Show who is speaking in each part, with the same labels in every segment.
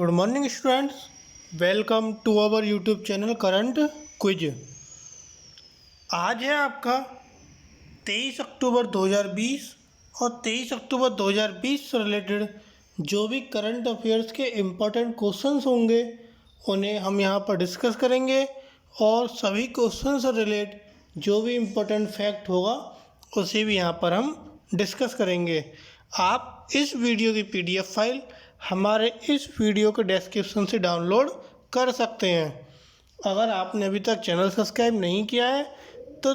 Speaker 1: Good morning students, welcome to our YouTube channel current quiz. आज है आपका 23 अक्टूबर 2020 और 23 अक्टूबर 2020 से रिलेटेड जो भी करंट अफेयर्स के इम्पोर्टेंट क्वेश्चंस होंगे उन्हें हम यहाँ पर डिस्कस करेंगे और सभी क्वेश्चन से रिलेट जो भी इम्पोर्टेंट फैक्ट होगा उसे भी यहाँ पर हम डिस्कस करेंगे। आप इस वीडियो की PDF फाइल हमारे इस वीडियो के डिस्क्रिप्शन से डाउनलोड कर सकते हैं। अगर आपने अभी तक चैनल सब्सक्राइब नहीं किया है तो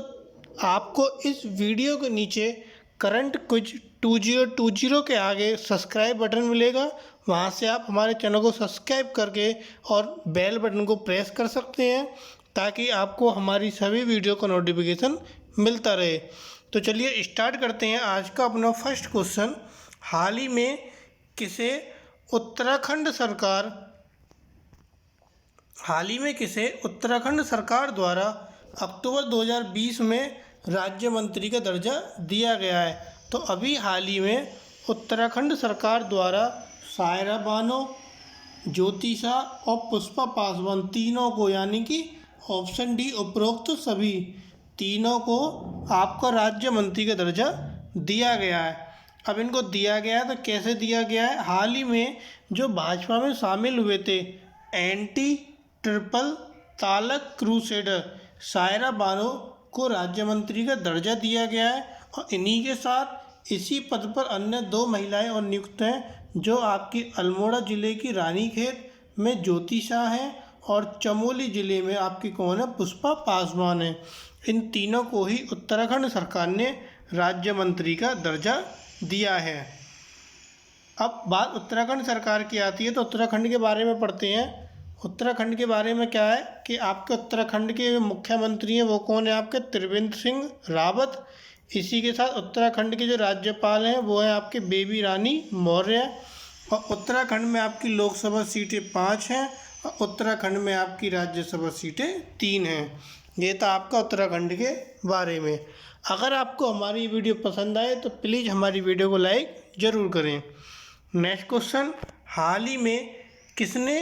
Speaker 1: आपको इस वीडियो के नीचे करंट क्विज 2020 के आगे सब्सक्राइब बटन मिलेगा, वहां से आप हमारे चैनल को सब्सक्राइब करके और बेल बटन को प्रेस कर सकते हैं ताकि आपको हमारी सभी वीडियो का नोटिफिकेशन मिलता रहे। तो चलिए स्टार्ट करते हैं आज का अपना फर्स्ट क्वेश्चन। हाल ही में किसे उत्तराखंड सरकार द्वारा अक्टूबर 2020 में राज्य मंत्री का दर्जा दिया गया है? तो अभी हाल ही में उत्तराखंड सरकार द्वारा सायरा बानो, ज्योतिषा और पुष्पा पासवान तीनों को, यानी कि ऑप्शन डी उपरोक्त सभी तीनों को आपका राज्य मंत्री का दर्जा दिया गया है। अब इनको दिया गया है तो कैसे दिया गया है? हाल ही में जो भाजपा में शामिल हुए थे एंटी ट्रिपल तालक क्रूसेडर सायरा बानो को राज्य मंत्री का दर्जा दिया गया है और इन्हीं के साथ इसी पद पर अन्य 2 महिलाएं और नियुक्त हैं जो आपकी अल्मोड़ा जिले की रानीखेत में ज्योति शाह हैं और चमोली जिले में आपकी कौन है? पुष्पा पासवान है। इन तीनों को ही उत्तराखंड सरकार ने राज्य मंत्री का दर्जा दिया है। अब बात उत्तराखंड सरकार की आती है तो उत्तराखंड के बारे में पढ़ते हैं। उत्तराखंड के बारे में क्या है कि आपके उत्तराखंड के मुख्यमंत्री हैं वो कौन है? आपके त्रिवेंद्र सिंह रावत। इसी के साथ उत्तराखंड के जो राज्यपाल हैं वो हैं आपके बेबी रानी मौर्य। और उत्तराखंड में आपकी लोकसभा सीटें 5 हैं और उत्तराखंड में आपकी राज्यसभा सीटें 3 हैं। ये था आपका उत्तराखंड के बारे में। अगर आपको हमारी वीडियो पसंद आए तो प्लीज़ हमारी वीडियो को लाइक ज़रूर करें। नेक्स्ट क्वेश्चन, हाल ही में किसने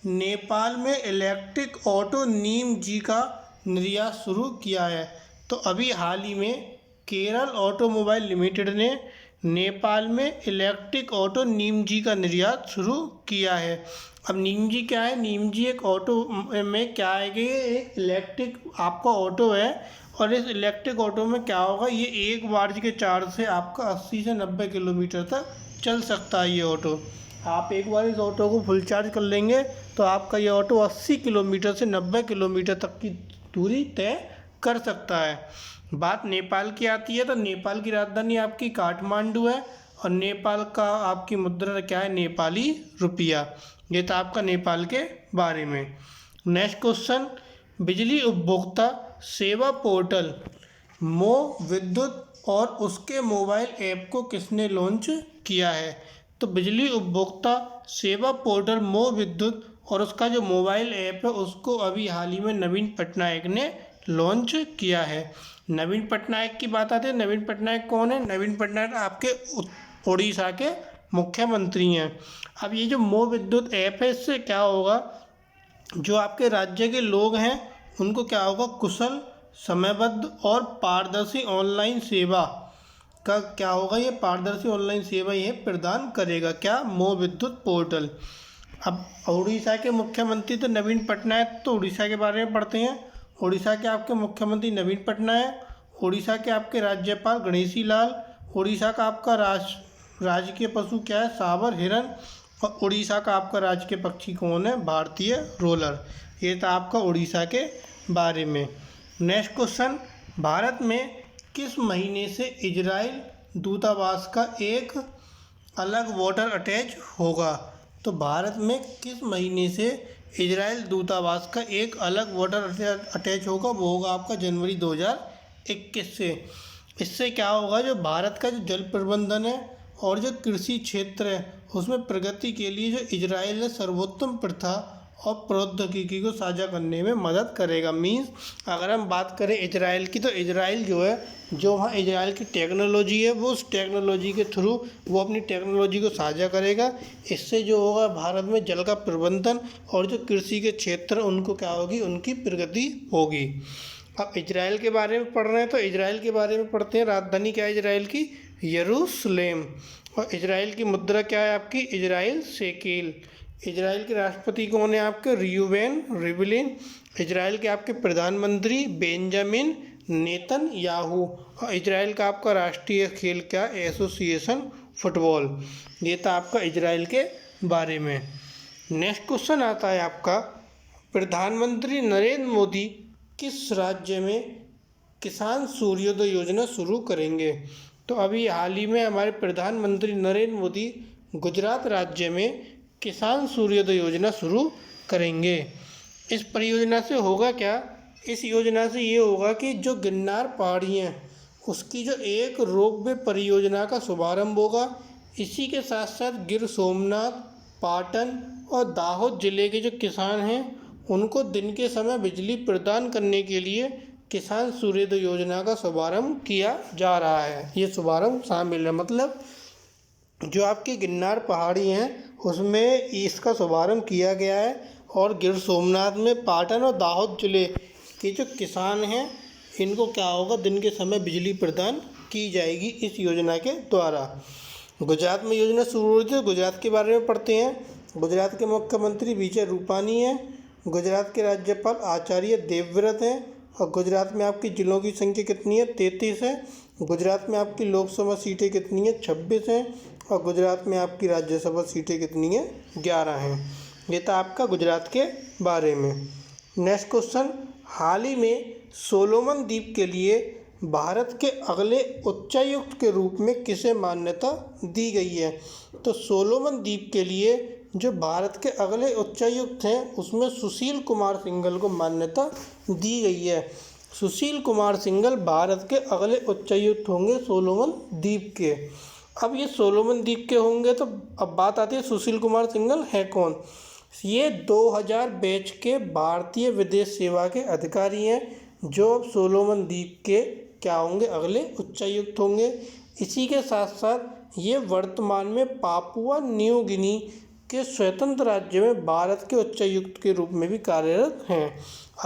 Speaker 1: नेपाल में इलेक्ट्रिक ऑटो नीम जी का निर्यात शुरू किया है? तो अभी हाल ही में केरल ऑटोमोबाइल लिमिटेड ने नेपाल में इलेक्ट्रिक ऑटो नीम जी का निर्यात शुरू किया है। अब नीम जी क्या है? नीम जी एक ऑटो में क्या है कि एक इलेक्ट्रिक आपका ऑटो है और इस इलेक्ट्रिक ऑटो में क्या होगा, ये 1 वाट के चार्ज से आपका 80 से 90 किलोमीटर तक चल सकता है। ये ऑटो आप एक बार इस ऑटो को फुल चार्ज कर लेंगे तो आपका ये ऑटो 80 किलोमीटर से 90 किलोमीटर तक की दूरी तय कर सकता है। बात नेपाल की आती है तो नेपाल की राजधानी आपकी काठमांडू है और नेपाल का आपकी मुद्रा क्या है? नेपाली रुपया। ये था आपका नेपाल के बारे में। नेक्स्ट क्वेश्चन, बिजली उपभोक्ता सेवा पोर्टल मो विद्युत और उसके मोबाइल ऐप को किसने लॉन्च किया है? तो बिजली उपभोक्ता सेवा पोर्टल मो विद्युत और उसका जो मोबाइल ऐप है उसको अभी हाल ही में नवीन पटनायक ने लॉन्च किया है। नवीन पटनायक की बात आती है। नवीन पटनायक कौन है? नवीन पटनायक आपके उड़ीसा के मुख्यमंत्री हैं। अब ये जो मो विद्युत ऐप है इससे क्या होगा, जो आपके राज्य के लोग हैं उनको क्या होगा, कुशल, समयबद्ध और पारदर्शी ऑनलाइन सेवा का क्या होगा, ये पारदर्शी ऑनलाइन सेवा ये प्रदान करेगा। क्या? मो विद्युत पोर्टल। अब उड़ीसा के मुख्यमंत्री तो नवीन पटनायक, तो उड़ीसा के बारे में पढ़ते हैं। उड़ीसा के आपके मुख्यमंत्री नवीन पटनायक, उड़ीसा के आपके राज्यपाल गणेशी लाल, उड़ीसा का आपका राजकीय पशु क्या है? सांबर हिरन, और उड़ीसा का आपका राजकीय पक्षी कौन है? भारतीय रोलर। ये था आपका उड़ीसा के बारे में। नेक्स्ट क्वेश्चन, भारत में किस महीने से इजराइल दूतावास का एक अलग वाटर अटैच होगा? तो भारत में किस महीने से इजराइल दूतावास का एक अलग वाटर अटैच होगा? वो होगा आपका जनवरी 2021 से। इससे क्या होगा, जो भारत का जो जल प्रबंधन है और जो कृषि क्षेत्र है उसमें प्रगति के लिए जो इजराइल ने सर्वोत्तम प्रथा और प्रौद्योगिकी को साझा करने में मदद करेगा। मीन्स अगर हम बात करें इजराइल की, तो इजराइल जो है, जो वहाँ इजराइल की टेक्नोलॉजी है, वो उस टेक्नोलॉजी के थ्रू वो अपनी टेक्नोलॉजी को साझा करेगा। इससे जो होगा भारत में जल का प्रबंधन और जो कृषि के क्षेत्र उनको क्या होगी, उनकी प्रगति होगी। अब इजराइल के बारे में पढ़ रहे हैं, तो इजराइल के बारे में पढ़ते हैं। राजधानी क्या है इजराइल की? यरूशलेम। और इजराइल की मुद्रा क्या है आपकी? Israel shekel. इजराइल के राष्ट्रपति कौन है आपके? रियूवेन रिवलिन। इजराइल के आपके प्रधानमंत्री बेंजामिन नेतन्याहू। और इजराइल का आपका राष्ट्रीय खेल क्या? Association football. ये था आपका इजराइल के बारे में। नेक्स्ट क्वेश्चन आता है आपका, प्रधानमंत्री नरेंद्र मोदी किस राज्य में किसान सूर्योदय योजना शुरू करेंगे? तो अभी हाल ही में हमारे प्रधानमंत्री नरेंद्र मोदी गुजरात राज्य में किसान सूर्योदय योजना शुरू करेंगे। इस परियोजना से होगा क्या? इस योजना से ये होगा कि जो गिरनार पहाड़ी हैं उसकी जो एक रोपवे परियोजना का शुभारंभ होगा। इसी के साथ साथ गिर सोमनाथ, पाटन और दाहोद जिले के जो किसान हैं उनको दिन के समय बिजली प्रदान करने के लिए किसान सूर्योदय योजना का शुभारंभ किया जा रहा है। ये शुभारंभ शामिल है, मतलब जो आपकी गिरनार पहाड़ी हैं उसमें इसका शुभारंभ किया गया है। और गिर सोमनाथ में, पाटन और दाहोद जिले के जो किसान हैं इनको क्या होगा, दिन के समय बिजली प्रदान की जाएगी इस योजना के द्वारा। गुजरात में योजना शुरू हुई थी, गुजरात के बारे में पढ़ते हैं। गुजरात के मुख्यमंत्री विजय रूपानी हैं। गुजरात के राज्यपाल आचार्य देवव्रत हैं। और गुजरात में आपकी जिलों की संख्या कितनी है? 33 है। गुजरात में आपकी लोकसभा सीटें कितनी है? 26 हैं। और गुजरात में आपकी राज्यसभा सीटें कितनी है? 11 हैं। ये था आपका गुजरात के बारे में। नेक्स्ट क्वेश्चन, हाल ही में सोलोमन द्वीप के लिए भारत के अगले उच्चायुक्त के रूप में किसे मान्यता दी गई है? तो सोलोमन द्वीप के लिए जो भारत के अगले उच्चायुक्त हैं उसमें सुशील कुमार सिंघल को मान्यता दी गई है। सुशील कुमार सिंघल भारत के अगले उच्चायुक्त होंगे सोलोमन द्वीप के। अब ये सोलोमन द्वीप के होंगे, तो अब बात आती है सुशील कुमार सिंघल है कौन? ये 2000 बैच के भारतीय विदेश सेवा के अधिकारी हैं जो अब सोलोमन द्वीप के क्या होंगे? अगले उच्चायुक्त होंगे। इसी के साथ साथ ये वर्तमान में पापुआ न्यू गिनी के स्वतंत्र राज्य में भारत के उच्चायुक्त के रूप में भी कार्यरत हैं।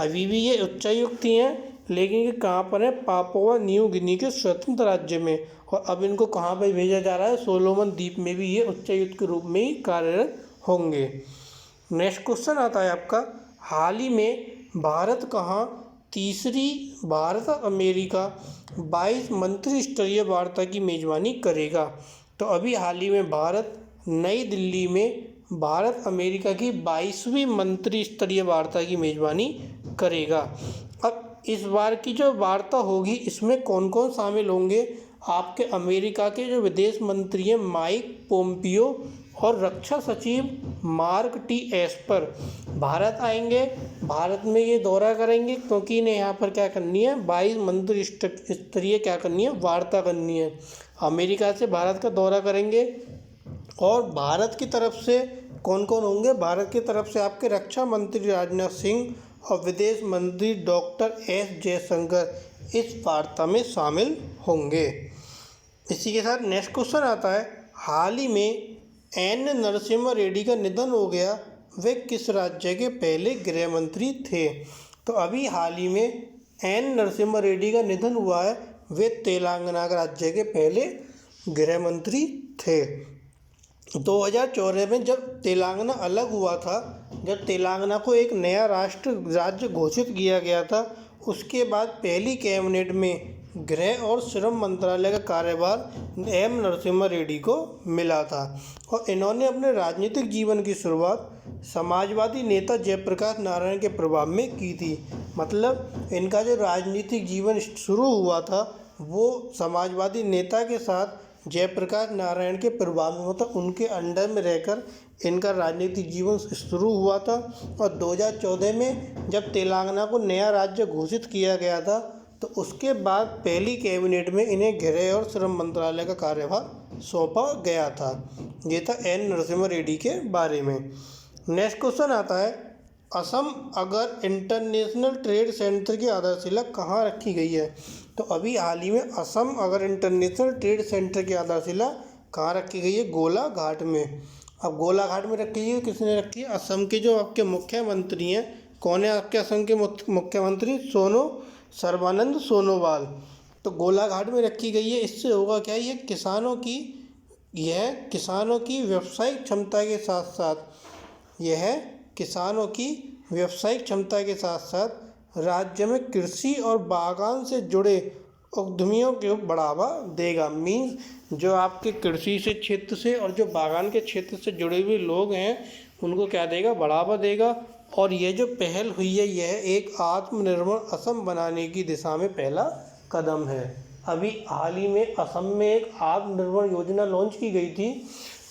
Speaker 1: अभी भी ये उच्चायुक्त ही हैं, लेकिन ये कहाँ पर है? पापुआ न्यू गिनी के स्वतंत्र राज्य में। और अब इनको कहाँ पर भेजा जा रहा है? सोलोमन द्वीप में भी ये उच्चायुक्त के रूप में ही कार्यरत होंगे। नेक्स्ट क्वेश्चन आता है आपका, हाल ही में भारत कहाँ तीसरी भारत अमेरिका 22 मंत्री स्तरीय वार्ता की मेज़बानी करेगा? तो अभी हाल ही में भारत नई दिल्ली में भारत अमेरिका की 22वीं मंत्री स्तरीय वार्ता की मेज़बानी करेगा। अब इस बार की जो वार्ता होगी इसमें कौन कौन शामिल होंगे? आपके अमेरिका के जो विदेश मंत्री हैं माइक पोम्पियो और रक्षा सचिव मार्क टी एस्पर भारत आएंगे। भारत में ये दौरा करेंगे क्योंकि इन्हें यहाँ पर क्या करनी है? 22 मंत्री स्तरीय क्या करनी है? वार्ता करनी है। अमेरिका से भारत का दौरा करेंगे। और भारत की तरफ से कौन कौन होंगे? भारत की तरफ से आपके रक्षा मंत्री राजनाथ सिंह और विदेश मंत्री डॉक्टर एस जयशंकर इस वार्ता में शामिल होंगे। इसी के साथ नेक्स्ट क्वेश्चन आता है, हाल ही में एन नरसिम्हा रेड्डी का निधन हो गया, वे किस राज्य के पहले गृह मंत्री थे? तो अभी हाल ही में एन नरसिम्हा रेड्डी का निधन हुआ है, वे तेलंगाना राज्य के पहले गृह मंत्री थे। 2014 में जब तेलंगाना अलग हुआ था, जब तेलंगाना को एक नया राज्य घोषित किया गया था, उसके बाद पहली कैबिनेट में गृह और श्रम मंत्रालय का कार्यभार एम नरसिम्हा रेड्डी को मिला था। और इन्होंने अपने राजनीतिक जीवन की शुरुआत समाजवादी नेता जयप्रकाश नारायण के प्रभाव में की थी। मतलब इनका जो राजनीतिक जीवन शुरू हुआ था वो समाजवादी नेता के साथ जयप्रकाश नारायण के प्रभाव में, मतलब उनके अंडर में रहकर इनका राजनीतिक जीवन शुरू हुआ था। और 2014 में जब तेलंगाना को नया राज्य घोषित किया गया था तो उसके बाद पहली कैबिनेट में इन्हें गृह और श्रम मंत्रालय का कार्यभार सौंपा गया था। ये था एन नरसिम्हा रेड्डी के बारे में। नेक्स्ट क्वेश्चन आता है, असम अगर इंटरनेशनल ट्रेड सेंटर की आधारशिला कहाँ रखी गई है? तो अभी हाल ही में असम अगर इंटरनेशनल ट्रेड सेंटर की आधारशिला कहाँ रखी गई है? गोलाघाट में। अब गोलाघाट में रखी गई है, किसने रखी है? असम के जो आपके मुख्यमंत्री हैं, कौन है आपके असम के मुख्यमंत्री? सर्बानंद सोनोवाल। तो गोलाघाट में रखी गई है। इससे होगा क्या? यह किसानों की व्यावसायिक क्षमता के साथ साथ राज्य में कृषि और बागान से जुड़े उद्यमियों को बढ़ावा देगा। मीन्स जो आपके कृषि से क्षेत्र से और जो बागान के क्षेत्र से जुड़े हुए लोग हैं उनको क्या देगा? बढ़ावा देगा। और ये जो पहल हुई है यह एक आत्मनिर्भर असम बनाने की दिशा में पहला कदम है। अभी हाल ही में असम में एक आत्मनिर्भर योजना लॉन्च की गई थी।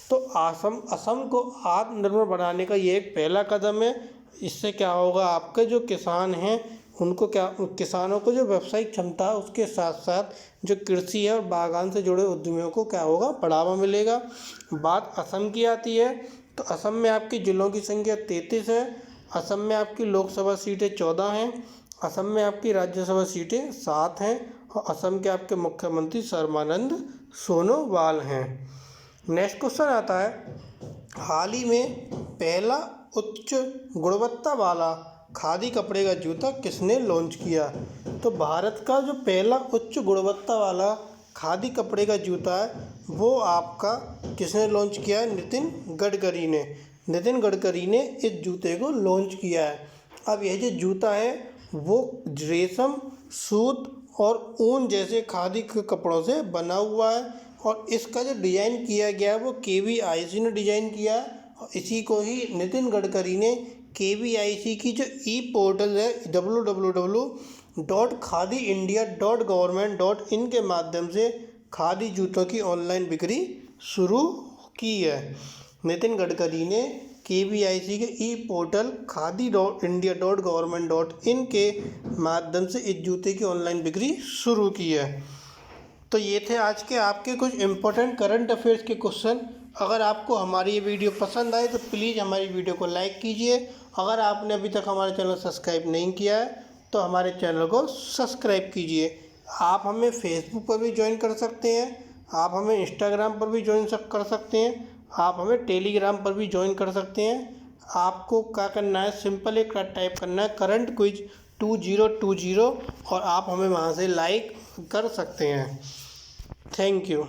Speaker 1: तो असम को आत्मनिर्भर बनाने का ये एक पहला कदम है। इससे क्या होगा? आपके जो किसान हैं उनको किसानों को जो व्यावसायिक क्षमता है उसके साथ साथ जो कृषि है और बागान से जुड़े उद्यमियों को क्या होगा? बढ़ावा मिलेगा। बात असम की आती है तो असम में आपकी जिलों की संख्या 33 है। असम में आपकी लोकसभा सीटें 14 हैं। असम में आपकी राज्यसभा सीटें 7 हैं और असम के आपके मुख्यमंत्री सर्बानंद सोनोवाल हैं। नेक्स्ट क्वेश्चन आता है, हाल ही में पहला उच्च गुणवत्ता वाला खादी कपड़े का जूता किसने लॉन्च किया? तो भारत का जो पहला उच्च गुणवत्ता वाला खादी कपड़े का जूता है वो आपका किसने लॉन्च किया है? नितिन गडकरी ने इस जूते को लॉन्च किया है। अब यह जो जूता है वो रेशम, सूत और ऊन जैसे खादी के कपड़ों से बना हुआ है और इसका जो डिज़ाइन किया गया है वो KVIC ने डिज़ाइन किया है। और इसी को ही नितिन गडकरी ने KVIC की जो पोर्टल है www.khadiindia.government.in के माध्यम से खादी जूतों की ऑनलाइन बिक्री शुरू की है। नितिन गडकरी ने KVIC के पोर्टल khadi.india.government.in के माध्यम से इस जूते की ऑनलाइन बिक्री शुरू की है। तो ये थे आज के आपके कुछ इम्पोर्टेंट करंट अफेयर्स के क्वेश्चन। अगर आपको हमारी ये वीडियो पसंद आए तो प्लीज़ हमारी वीडियो को लाइक कीजिए। अगर आपने अभी तक हमारा चैनल सब्सक्राइब नहीं किया है तो हमारे चैनल को सब्सक्राइब कीजिए। आप हमें फेसबुक पर भी ज्वाइन कर सकते हैं, आप हमें इंस्टाग्राम पर भी ज्वाइन कर सकते हैं, आप हमें टेलीग्राम पर भी ज्वाइन कर सकते हैं। आपको क्या करना है? सिंपल एक टाइप करना है करंट क्विज 2020 और आप हमें वहाँ से लाइक कर सकते हैं। Thank you.